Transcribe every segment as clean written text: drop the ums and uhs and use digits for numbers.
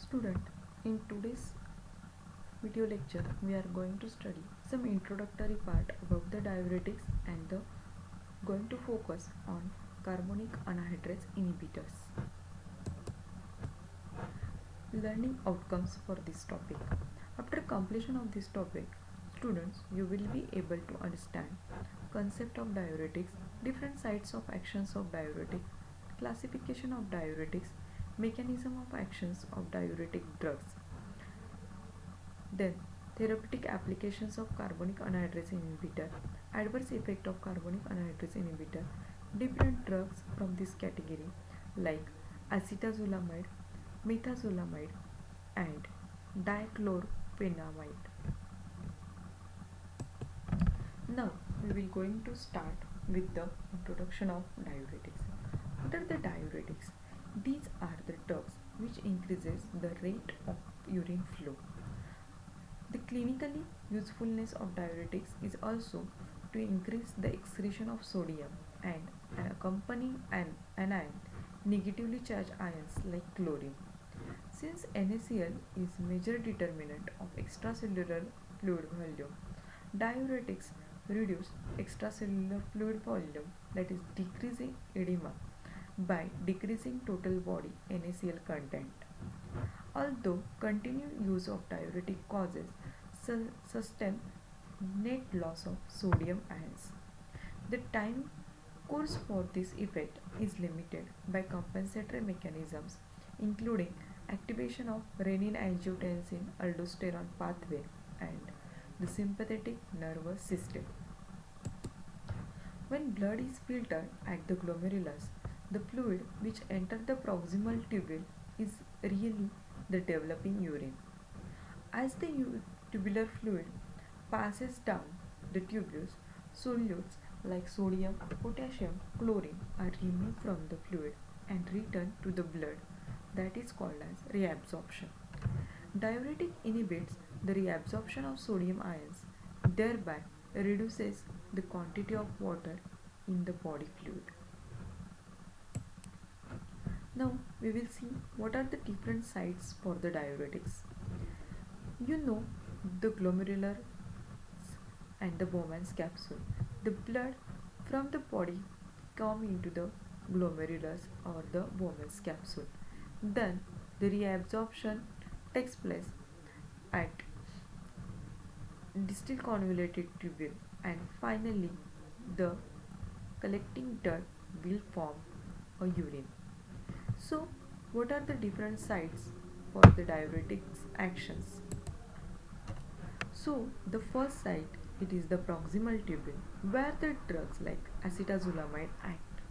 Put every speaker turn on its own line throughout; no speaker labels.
Student, in today's video lecture we are going to study some introductory part about the diuretics and the going to focus on carbonic anhydrase inhibitors. Learning outcomes for this topic. After completion of this topic, students, you will be able to understand concept of diuretics, different sites of actions of diuretics, classification of diuretics, mechanism of actions of diuretic drugs. Then, therapeutic applications of carbonic anhydrase inhibitor, adverse effect of carbonic anhydrase inhibitor, different drugs from this category like acetazolamide, methazolamide, and dichlorphenamide. Now, we will going to start with the introduction of diuretics. What are the diuretics? These are the drugs which increases the rate of urine flow. The clinically usefulness of diuretics is also to increase the excretion of sodium and accompanying anion negatively charged ions like chlorine. Since NaCl is major determinant of extracellular fluid volume, diuretics reduce extracellular fluid volume, that is decreasing edema by decreasing total body NaCl content. Although continued use of diuretic causes sustained net loss of sodium ions, the time course for this effect is limited by compensatory mechanisms including activation of renin-angiotensin aldosterone pathway and the sympathetic nervous system. When blood is filtered at the glomerulus, the fluid which enters the proximal tubule is really the developing urine. As the tubular fluid passes down the tubules, solutes like sodium, potassium, chlorine are removed from the fluid and returned to the blood. That is called as reabsorption. Diuretic inhibits the reabsorption of sodium ions, thereby reduces the quantity of water in the body fluid. Now we will see what are the different sites for the diuretics. You know the glomerular and the Bowman's capsule. The blood from the body come into the glomerulus or the Bowman's capsule. Then the reabsorption takes place at distal convoluted tubule and finally the collecting dirt will form a urine. So what are the different sites for the diuretics actions? So the first site, it is the proximal tubule where the drugs like acetazolamide act.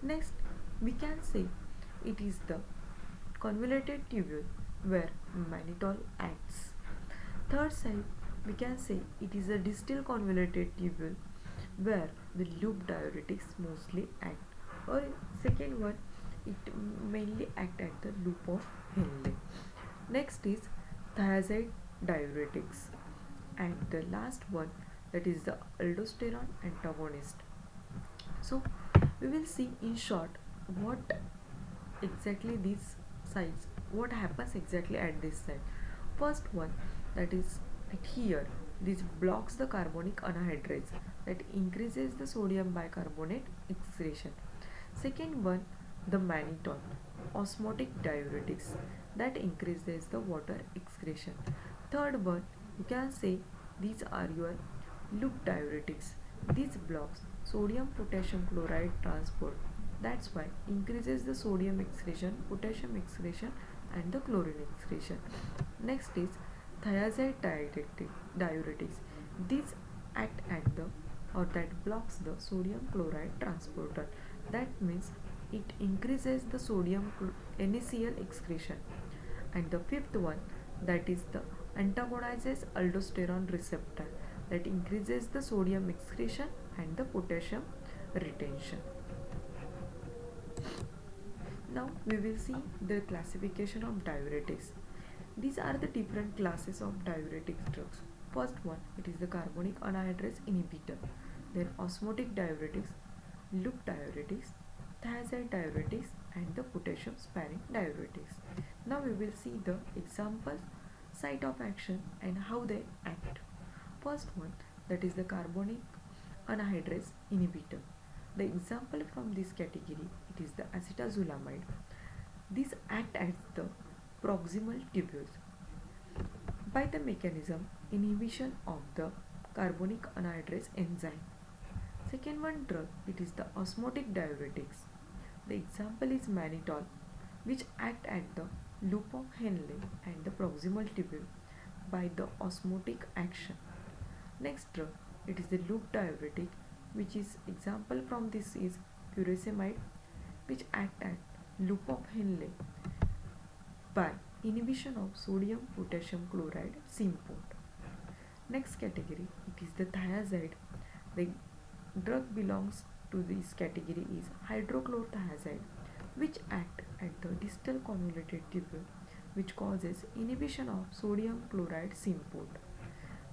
Next we can say it is the convoluted tubule where mannitol acts. Third site we can say it is a distal convoluted tubule where the loop diuretics mostly act, or second one it mainly act at the loop of Henle. Next is thiazide diuretics, and the last one, that is the aldosterone antagonist. So we will see in short what exactly these sites, what happens exactly at this site. First one, that is at here, this blocks the carbonic anhydrase that increases the sodium bicarbonate excretion. Second one, the mannitol osmotic diuretics that increases the water excretion. Third one, you can say these are your loop diuretics. These blocks sodium potassium chloride transport, that's why increases the sodium excretion, potassium excretion and the chlorine excretion. Next is thiazide diuretics. These act at the, or that blocks the sodium chloride transporter, that means it increases the sodium NaCl excretion. And the fifth one, that is the antagonizes aldosterone receptor that increases the sodium excretion and the potassium retention. Now we will see the classification of diuretics. These are the different classes of diuretic drugs. First one, it is the carbonic anhydrase inhibitor, then osmotic diuretics, loop diuretics, thiazide diuretics and the potassium sparing diuretics. Now we will see the example site of action and how they act. First one, that is the carbonic anhydrase inhibitor. The example from this category, it is the acetazolamide. These act as the proximal tubules by the mechanism inhibition of the carbonic anhydrase enzyme. Second one drug, it is the osmotic diuretics. The example is mannitol, which act at the loop of Henle and the proximal tubule by the osmotic action. Next drug, it is the loop diuretic, which is example from this is furosemide, which act at loop of Henle by inhibition of sodium potassium chloride symport. Next category, it is the thiazide. The drug belongs to this category is hydrochlorothiazide, which act at the distal convoluted tubule, which causes inhibition of sodium chloride symport.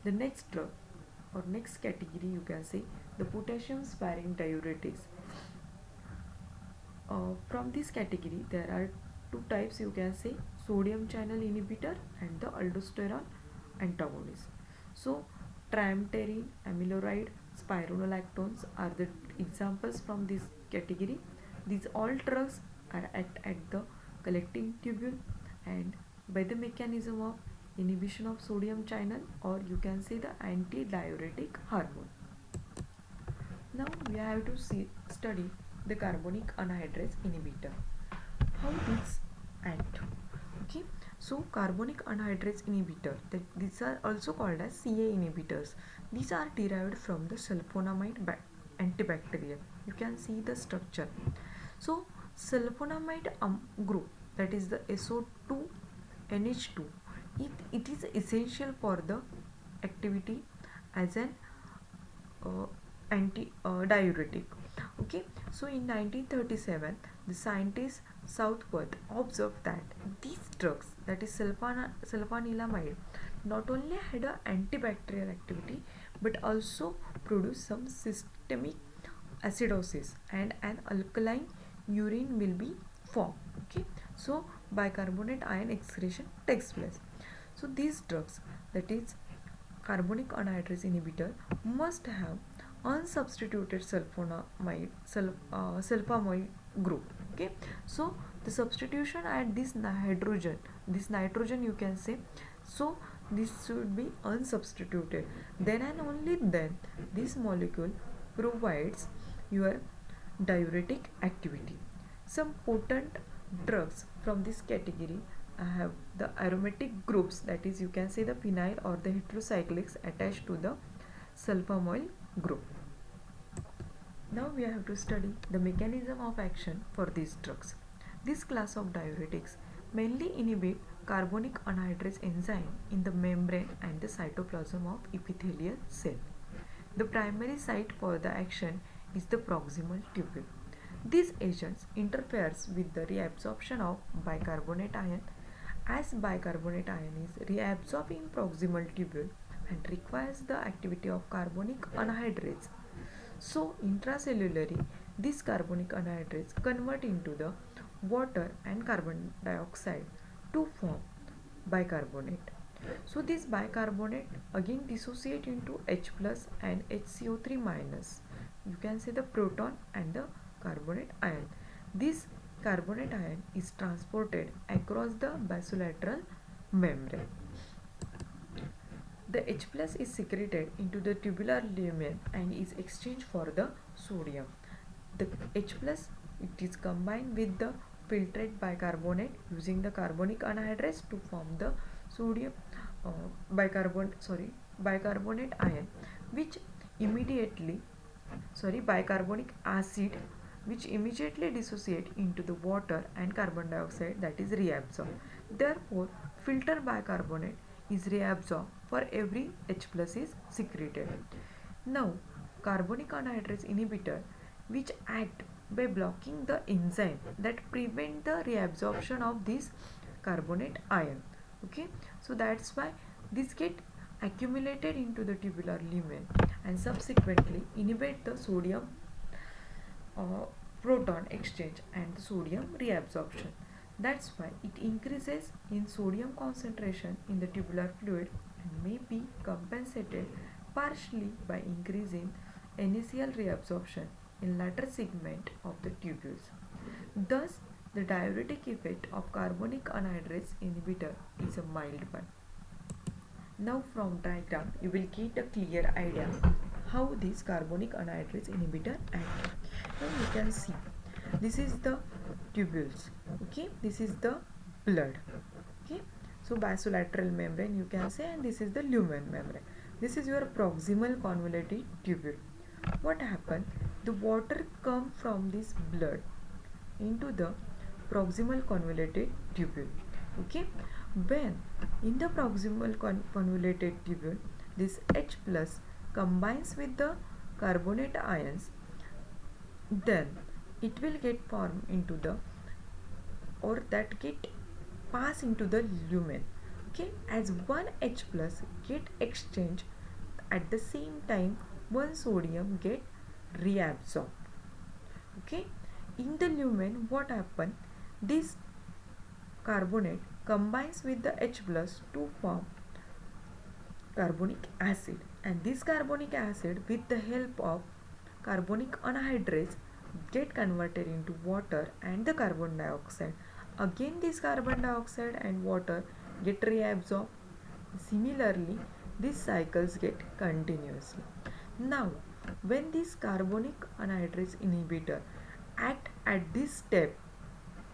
The next drug or next category, you can say the potassium sparing diuretics. From this category there are two types, you can say sodium channel inhibitor and the aldosterone antagonist. So triamterene, amiloride, spironolactones are the examples from this category. These all drugs are act at the collecting tubule and by the mechanism of inhibition of sodium channel, or you can say the antidiuretic hormone. Now we have to study the carbonic anhydrase inhibitor. How these act? Okay, so carbonic anhydrase inhibitor, these are also called as CA inhibitors. These are derived from the sulfonamide antibacterial. You can see the structure. So sulfonamide group, that is the SO2NH2, it is essential for the activity as an diuretic. Okay, so in 1937 the scientist Southworth observed that these drugs, that is sulfanilamide, not only had an antibacterial activity but also produce some systemic acidosis and an alkaline urine will be formed. Okay, so bicarbonate ion excretion takes place. So these drugs, that is carbonic anhydrase inhibitor, must have unsubstituted sulfonamide group. Okay, so the substitution at this nitrogen you can say, so this should be unsubstituted, then and only then this molecule provides your diuretic activity. Some potent drugs from this category have the aromatic groups, that is you can say the phenyl or the heterocyclics attached to the sulfamyl group. Now we have to study the mechanism of action for these drugs. This class of diuretics mainly inhibit carbonic anhydrase enzyme in the membrane and the cytoplasm of epithelial cell. The primary site for the action is the proximal tubule. These agents interferes with the reabsorption of bicarbonate ion, as bicarbonate ion is reabsorbed in proximal tubule and requires the activity of carbonic anhydrase. So intracellularly, this carbonic anhydrase convert into the water and carbon dioxide to form bicarbonate. So this bicarbonate again dissociate into H plus and HCO3 minus. You can say the proton and the carbonate ion. This carbonate ion is transported across the basolateral membrane. The H plus is secreted into the tubular lumen and is exchanged for the sodium. The H plus, it is combined with the filtrate bicarbonate using the carbonic anhydrase to form the sodium bicarbonate ion, which bicarbonic acid, which immediately dissociate into the water and carbon dioxide, that is reabsorbed. Therefore, filter bicarbonate is reabsorbed for every H plus is secreted. Now, carbonic anhydrase inhibitor, which act by blocking the enzyme that prevent the reabsorption of this carbonate ion. Okay, so that's why this get accumulated into the tubular lumen and subsequently inhibit the sodium proton exchange and the sodium reabsorption. That's why it increases in sodium concentration in the tubular fluid and may be compensated partially by increasing NaCl reabsorption in lateral segment of the tubules. Thus, the diuretic effect of carbonic anhydrase inhibitor is a mild one. Now from diagram you will get a clear idea how this carbonic anhydrase inhibitor act. Now you can see this is the tubules, okay, this is the blood, okay, so basolateral membrane you can say, and this is the lumen membrane. This is your proximal convoluted tubule. What happened, the water come from this blood into the proximal convoluted tubule, okay. When in the proximal convoluted tubule this H plus combines with the carbonate ions, then it will get formed into the, or that get pass into the lumen, okay, as one H plus get exchanged, at the same time one sodium get reabsorbed, okay. In the lumen what happen, this carbonate combines with the H plus to form carbonic acid, and this carbonic acid with the help of carbonic anhydrase get converted into water and the carbon dioxide. Again this carbon dioxide and water get reabsorbed. Similarly these cycles get continuously. Now when this carbonic anhydrase inhibitor act at this step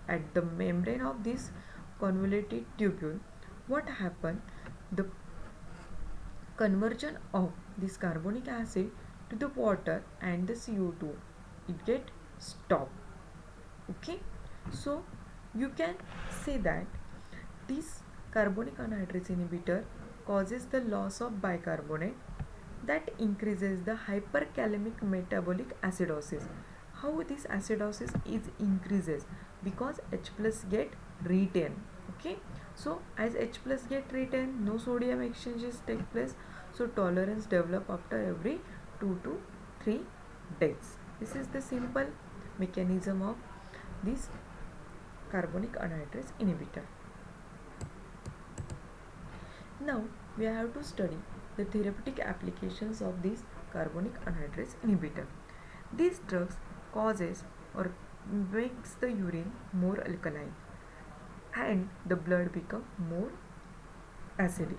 at the membrane of this convoluted tubule, what happen, the conversion of this carbonic acid to the water and the CO2 it get stopped, okay. So you can say that this carbonic anhydrase inhibitor causes the loss of bicarbonate, that increases the hyperkalemic metabolic acidosis. How this acidosis is increases, because H plus get retained, okay. So as H plus get retained, no sodium exchanges take place, so tolerance develop after every 2 to 3 days. This is the simple mechanism of this carbonic anhydrase inhibitor. Now we have to study the therapeutic applications of this carbonic anhydrase inhibitor. These drugs causes or makes the urine more alkaline and the blood become more acidic.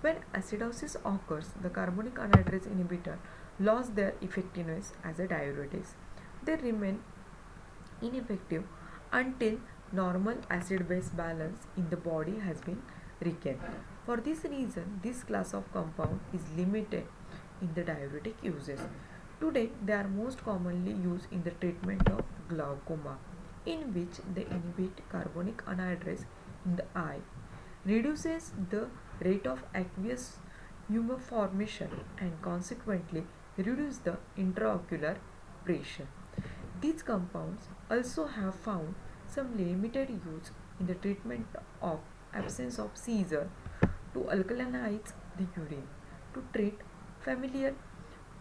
When acidosis occurs, the carbonic anhydrase inhibitor lose their effectiveness as a diuretic. They remain ineffective until normal acid-base balance in the body has been regained. For this reason, this class of compound is limited in the diuretic uses. Today, they are most commonly used in the treatment of glaucoma, in which they inhibit carbonic anhydrase in the eye, reduces the rate of aqueous humor formation, and consequently reduce the intraocular pressure. These compounds also have found some limited use in the treatment of absence of seizure, to alkalinize the urine, to treat familial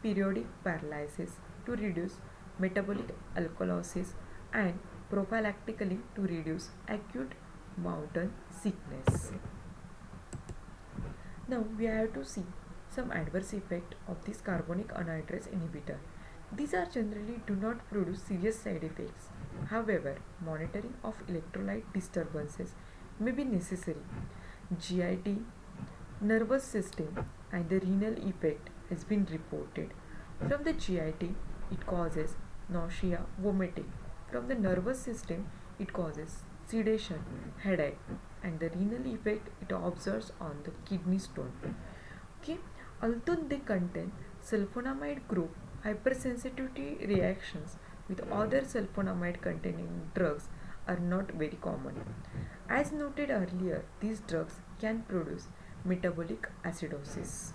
periodic paralysis, to reduce metabolic alkalosis, and prophylactically to reduce acute mountain sickness. Now we have to see some adverse effect of this carbonic anhydrase inhibitor. These are generally do not produce serious side effects. However, monitoring of electrolyte disturbances may be necessary. GIT, nervous system, and the renal effect has been reported. From the GIT, it causes nausea, vomiting. From the nervous system, it causes sedation, headache, and the renal effect it observes on the kidney stone. Okay, although they contain sulfonamide group, hypersensitivity reactions with other sulfonamide containing drugs are not very common. As noted earlier, these drugs can produce metabolic acidosis.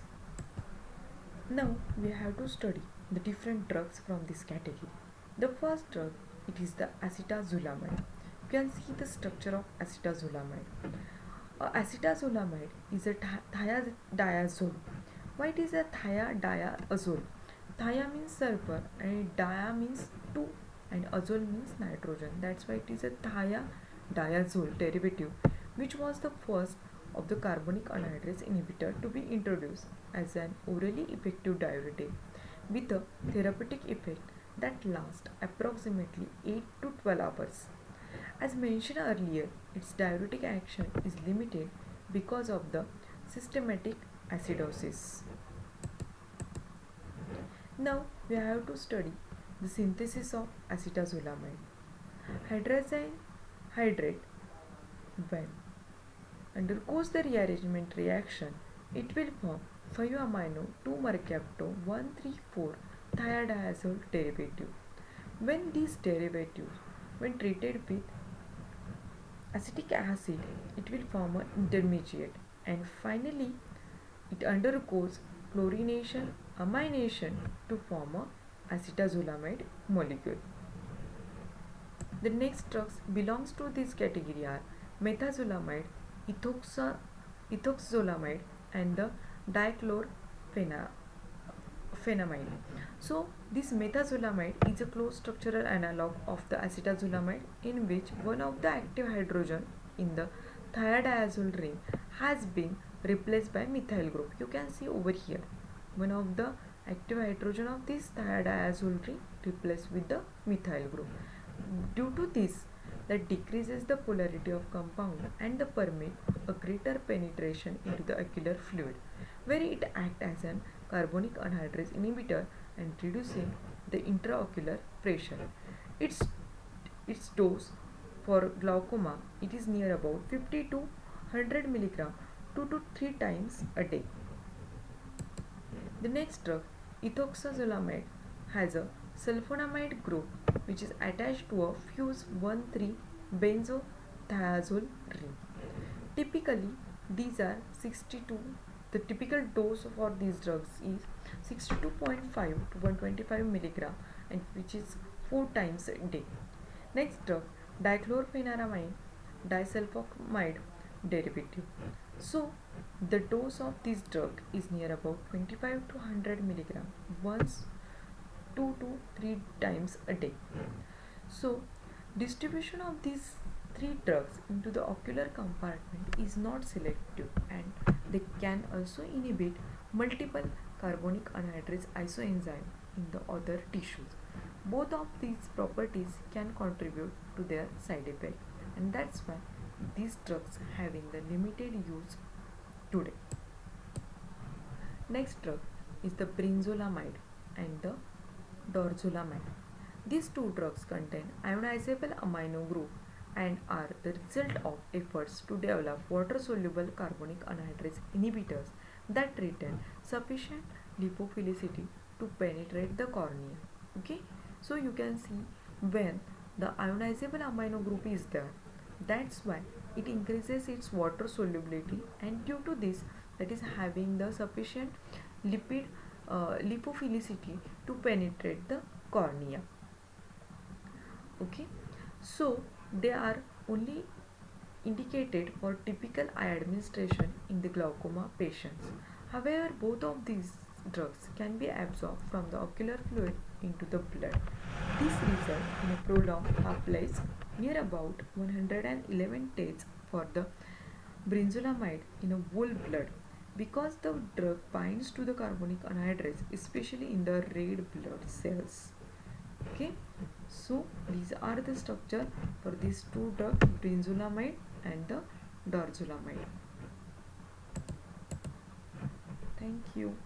Now we have to study the different drugs from this category. The first drug, it is the acetazolamide. You can see the structure of acetazolamide. Acetazolamide is a thiazole. Why it is a thiadiazole? Thia means sulfur and dia means 2 and azole means nitrogen. That's why it is a thiadiazole. diazole derivative, which was the first of the carbonic anhydrase inhibitor to be introduced as an orally effective diuretic with a therapeutic effect that lasts approximately 8 to 12 hours. As mentioned earlier, its diuretic action is limited because of the systematic acidosis. Now we have to study the synthesis of acetazolamide. Hydrazine hydrate, when undergoes the rearrangement reaction, it will form 5-amino 2-mercapto 1,3,4-thiadiazole derivative. When these derivatives, when treated with acetic acid, it will form an intermediate, and finally it undergoes chlorination amination to form a acetazolamide molecule. The next drugs belongs to this category are methazolamide, ethoxyzolamide, and the dichlorphenamide. So this methazolamide is a close structural analog of the acetazolamide, in which one of the active hydrogen in the thiadiazole ring has been replaced by methyl group. You can see over here one of the active hydrogen of this thiadiazole ring replaced with the methyl group. Due to this, that decreases the polarity of compound and the permit a greater penetration into the ocular fluid, where it acts as an carbonic anhydrase inhibitor and reducing the intraocular pressure. Its dose for glaucoma, it is near about 50 to 100 milligram 2 to 3 times a day. The next drug, ethoxyzolamide, has a sulfonamide group which is attached to a fused 1,3-benzothiazole ring. Typically, these are 62. The typical dose for these drugs is 62.5 to 125 milligram, and which is 4 times a day. Next drug, dichlorphenamide disulfamide derivative. So the dose of this drug is near about 25 to 100 milligram once 2 to 3 times a day. So distribution of these three drugs into the ocular compartment is not selective, and they can also inhibit multiple carbonic anhydrase isoenzyme in the other tissues. Both of these properties can contribute to their side effect, and that's why these drugs having the limited use today. Next drug is the brinzolamide and the dorzolamide. These two drugs contain ionizable amino group and are the result of efforts to develop water-soluble carbonic anhydrase inhibitors that retain sufficient lipophilicity to penetrate the cornea. Okay, so you can see when the ionizable amino group is there, that's why it increases its water solubility, and due to this, that is having the sufficient lipophilicity to penetrate the cornea. Okay, so they are only indicated for typical eye administration in the glaucoma patients. However, both of these drugs can be absorbed from the ocular fluid into the blood. This results in a prolonged half-life near about 111 days for the brinzolamide in a whole blood, because the drug binds to the carbonic anhydrase, especially in the red blood cells. Okay, so these are the structure for these two drugs, brinzolamide and the dorzolamide. Thank you.